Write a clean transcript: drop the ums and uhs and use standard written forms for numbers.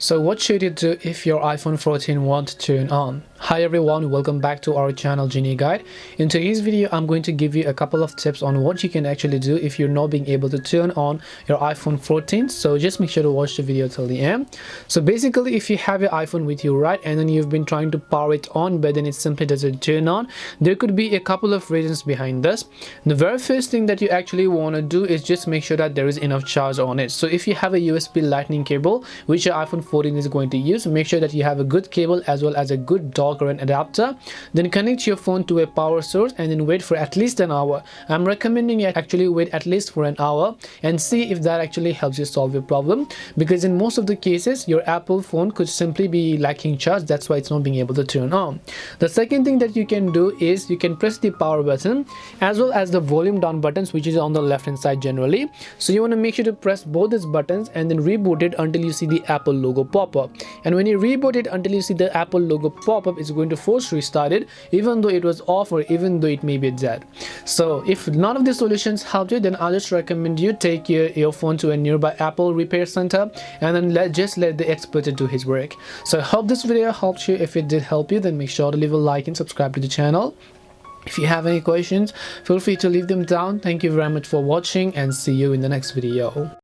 So what should you do if your iPhone 14 won't turn on? Hi everyone, welcome back to our channel Genie Guide. In today's video, I'm going to give you a couple of tips on what you can actually do if you're not being able to turn on your iPhone 14. So just make sure to watch the video till the end. So basically, if you have your iPhone with you, right, and then you've been trying to power it on, but then it simply doesn't turn on, there could be a couple of reasons behind this. The very first thing that you actually want to do is just make sure that there is enough charge on it. So if you have a USB lightning cable, which your iPhone 14 is going to use, make sure that you have a good cable as well as a good dock or an adapter. Then connect your phone to a power source and then wait for at least an hour. I'm recommending you actually wait at least for an hour and see if that actually helps you solve your problem, because in most of the cases your Apple phone could simply be lacking charge. That's why it's not being able to turn on. The second thing that you can do is you can press the power button as well as the volume down buttons, which is on the left hand side generally. So you want to make sure to press both these buttons and then reboot it until you see the Apple logo pop up. And when you reboot it until you see the Apple logo pop up, it's going to force restart it even though it was off or even though it may be dead. So if none of the solutions helped you, then I'll just recommend you take your phone to a nearby Apple repair center and then let the expert do his work. So I hope this video helped you. If it did help you, then make sure to leave a like and subscribe to the channel. If you have any questions, feel free to leave them down. Thank you very much for watching and see you in the next video.